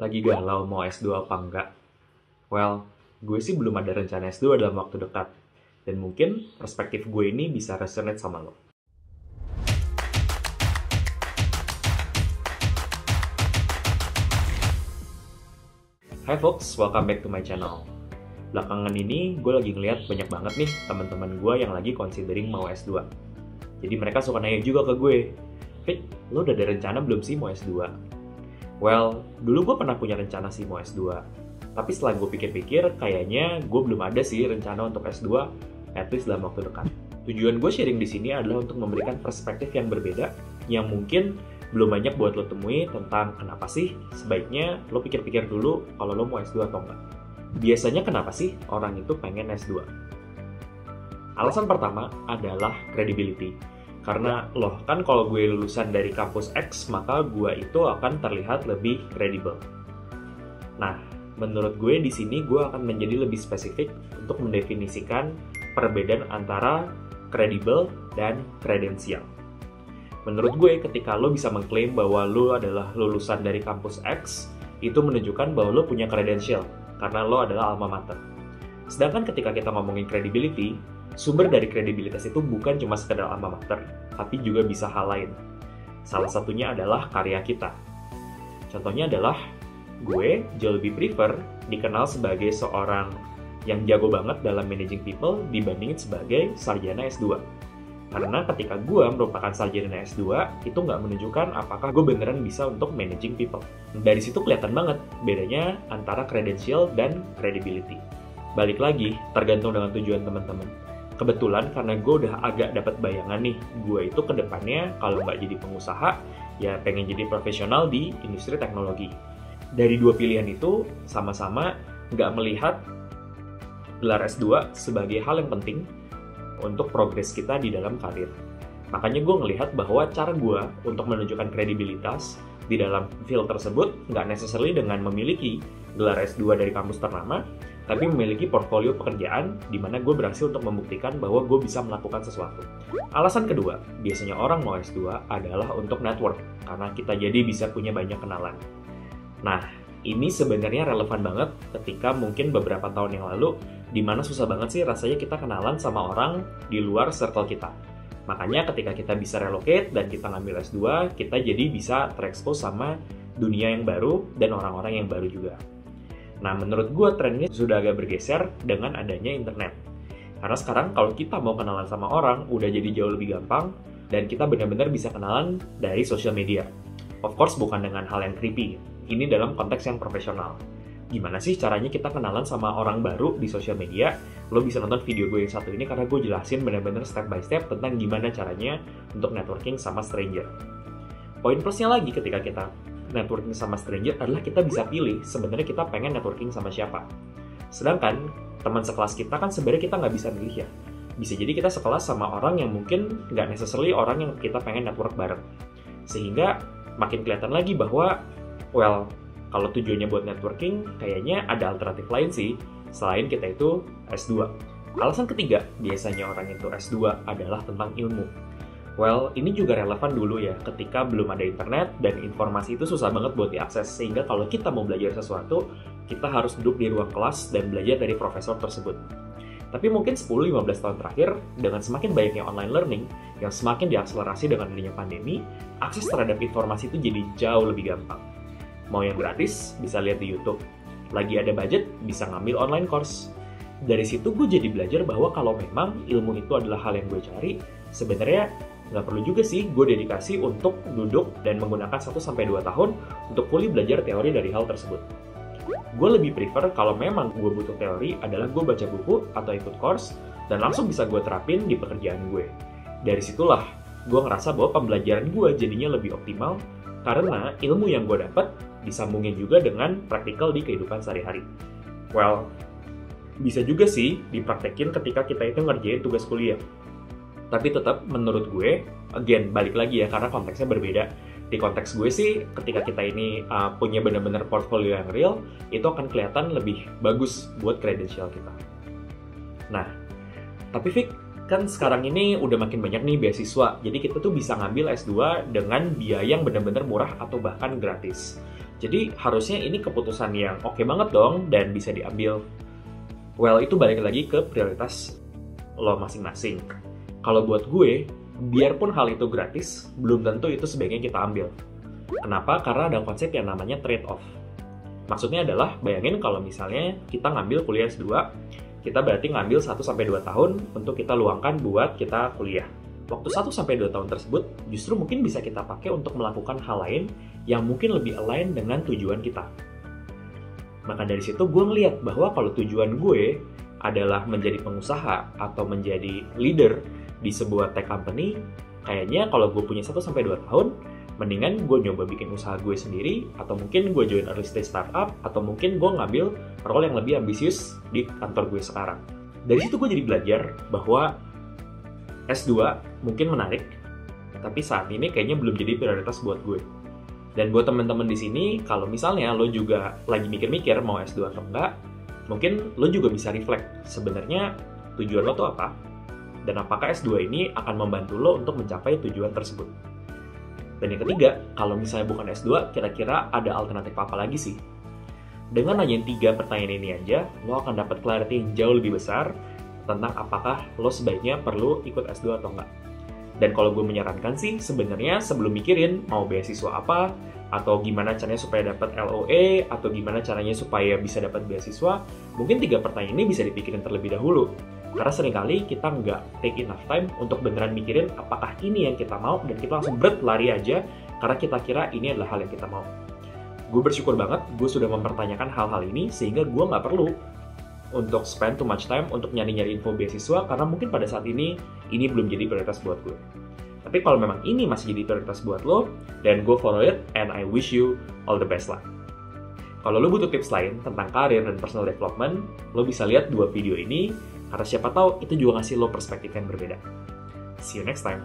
Lagi galau mau S2 apa enggak? Well, gue sih belum ada rencana S2 dalam waktu dekat. Dan mungkin perspektif gue ini bisa resonate sama lo. Hai folks, welcome back to my channel. Belakangan ini gue lagi ngeliat banyak banget nih teman-teman gue yang lagi considering mau S2. Jadi mereka suka nanya juga ke gue, Fik, lo udah ada rencana belum sih mau S2? Well, dulu gue pernah punya rencana sih mau S2. Tapi setelah gue pikir-pikir, kayaknya gue belum ada sih rencana untuk S2, at least dalam waktu dekat. Tujuan gue sharing di sini adalah untuk memberikan perspektif yang berbeda, yang mungkin belum banyak buat lo temui tentang kenapa sih sebaiknya lo pikir-pikir dulu kalau lo mau S2 atau enggak. Biasanya kenapa sih orang itu pengen S2? Alasan pertama adalah credibility. Karena loh, kan kalau gue lulusan dari kampus X, maka gue itu akan terlihat lebih kredibel. Nah, menurut gue di sini gue akan menjadi lebih spesifik untuk mendefinisikan perbedaan antara kredibel dan kredensial. Menurut gue, ketika lo bisa mengklaim bahwa lo adalah lulusan dari kampus X, itu menunjukkan bahwa lo punya kredensial, karena lo adalah alma mater. Sedangkan ketika kita ngomongin credibility, sumber dari kredibilitas itu bukan cuma sekedar alma mater, tapi juga bisa hal lain. Salah satunya adalah karya kita. Contohnya adalah, gue jauh lebih prefer dikenal sebagai seorang yang jago banget dalam managing people dibandingin sebagai sarjana S2. Karena ketika gue merupakan sarjana S2, itu nggak menunjukkan apakah gue beneran bisa untuk managing people. Dari situ kelihatan banget bedanya antara credential dan credibility. Balik lagi, tergantung dengan tujuan teman-teman. Kebetulan karena gue udah agak dapat bayangan nih, gue itu kedepannya kalau nggak jadi pengusaha, ya pengen jadi profesional di industri teknologi. Dari dua pilihan itu, sama-sama nggak melihat gelar S2 sebagai hal yang penting untuk progres kita di dalam karir. Makanya gue ngelihat bahwa cara gue untuk menunjukkan kredibilitas di dalam field tersebut nggak necessarily dengan memiliki gelar S2 dari kampus ternama, tapi memiliki portfolio pekerjaan di mana gue berhasil untuk membuktikan bahwa gue bisa melakukan sesuatu. Alasan kedua, biasanya orang mau S2 adalah untuk network, karena kita jadi bisa punya banyak kenalan. Nah, ini sebenarnya relevan banget ketika mungkin beberapa tahun yang lalu, di mana susah banget sih rasanya kita kenalan sama orang di luar circle kita. Makanya ketika kita bisa relocate dan kita ngambil S2, kita jadi bisa terekspos sama dunia yang baru dan orang-orang yang baru juga. Nah, menurut gue tren ini sudah agak bergeser dengan adanya internet. Karena sekarang kalau kita mau kenalan sama orang, udah jadi jauh lebih gampang, dan kita benar-benar bisa kenalan dari social media. Of course, bukan dengan hal yang creepy. Ini dalam konteks yang profesional. Gimana sih caranya kita kenalan sama orang baru di social media? Lo bisa nonton video gue yang satu ini karena gue jelasin benar-benar step by step tentang gimana caranya untuk networking sama stranger. Poin plusnya lagi ketika kita networking sama stranger adalah kita bisa pilih sebenarnya kita pengen networking sama siapa. Sedangkan teman sekelas kita kan sebenarnya kita nggak bisa milih ya. Bisa jadi kita sekelas sama orang yang mungkin nggak necessarily orang yang kita pengen network bareng. Sehingga makin kelihatan lagi bahwa, well, kalau tujuannya buat networking, kayaknya ada alternatif lain sih, selain kita itu S2. Alasan ketiga, biasanya orang itu S2 adalah tentang ilmu. Well, ini juga relevan dulu ya, ketika belum ada internet dan informasi itu susah banget buat diakses, sehingga kalau kita mau belajar sesuatu, kita harus duduk di ruang kelas dan belajar dari profesor tersebut. Tapi mungkin 10-15 tahun terakhir, dengan semakin banyaknya online learning, yang semakin diakselerasi dengan adanya pandemi, akses terhadap informasi itu jadi jauh lebih gampang. Mau yang gratis, bisa lihat di YouTube. Lagi ada budget, bisa ngambil online course. Dari situ gue jadi belajar bahwa kalau memang ilmu itu adalah hal yang gue cari, sebenarnya nggak perlu juga sih gue dedikasi untuk duduk dan menggunakan 1-2 tahun untuk fully belajar teori dari hal tersebut. Gue lebih prefer kalau memang gue butuh teori adalah gue baca buku atau ikut course dan langsung bisa gue terapin di pekerjaan gue. Dari situlah gue ngerasa bahwa pembelajaran gue jadinya lebih optimal karena ilmu yang gue dapat disambungin juga dengan praktikal di kehidupan sehari-hari. Well, bisa juga sih dipraktekin ketika kita itu ngerjain tugas kuliah. Tapi tetap menurut gue, again, balik lagi ya karena konteksnya berbeda. Di konteks gue sih, ketika kita ini punya benar-benar portfolio yang real, itu akan kelihatan lebih bagus buat kredensial kita. Nah, tapi Fik, kan sekarang ini udah makin banyak nih beasiswa, jadi kita tuh bisa ngambil S2 dengan biaya yang benar-benar murah atau bahkan gratis. Jadi harusnya ini keputusan yang oke banget dong dan bisa diambil. Well, itu balik lagi ke prioritas lo masing-masing. Kalau buat gue, biarpun hal itu gratis, belum tentu itu sebaiknya kita ambil. Kenapa? Karena ada konsep yang namanya trade-off. Maksudnya adalah, bayangin kalau misalnya kita ngambil kuliah S2, kita berarti ngambil 1-2 tahun untuk kita luangkan buat kita kuliah. Waktu 1-2 tahun tersebut justru mungkin bisa kita pakai untuk melakukan hal lain yang mungkin lebih align dengan tujuan kita. Maka dari situ gue ngeliat bahwa kalau tujuan gue adalah menjadi pengusaha atau menjadi leader di sebuah tech company, kayaknya kalau gue punya 1-2 tahun, mendingan gue nyoba bikin usaha gue sendiri, atau mungkin gue join early stage startup, atau mungkin gue ngambil role yang lebih ambisius di kantor gue sekarang. Dari situ gue jadi belajar bahwa S2 mungkin menarik, tapi saat ini kayaknya belum jadi prioritas buat gue. Dan buat teman-teman di sini, kalau misalnya lo juga lagi mikir-mikir mau S2 atau enggak, mungkin lo juga bisa reflect sebenarnya tujuan lo tuh apa, dan apakah S2 ini akan membantu lo untuk mencapai tujuan tersebut. Dan yang ketiga, kalau misalnya bukan S2, kira-kira ada alternatif apa lagi sih? Dengan nanyain 3 pertanyaan ini aja, lo akan dapat clarity yang jauh lebih besar tentang apakah lo sebaiknya perlu ikut S2 atau enggak. Dan kalau gue menyarankan sih, sebenarnya sebelum mikirin mau beasiswa apa, atau gimana caranya supaya dapat LOE, atau gimana caranya supaya bisa dapat beasiswa, mungkin 3 pertanyaan ini bisa dipikirin terlebih dahulu. Karena seringkali kita nggak take enough time untuk beneran mikirin apakah ini yang kita mau, dan kita langsung lari aja karena kita kira ini adalah hal yang kita mau. Gue bersyukur banget gue sudah mempertanyakan hal-hal ini sehingga gue nggak perlu untuk spend too much time untuk nyari-nyari info beasiswa karena mungkin pada saat ini belum jadi prioritas buat gue. Tapi kalau memang ini masih jadi prioritas buat lo, then go follow it and I wish you all the best lah. Kalau lo butuh tips lain tentang karir dan personal development, lo bisa lihat 2 video ini karena siapa tahu itu juga ngasih lo perspektif yang berbeda. See you next time.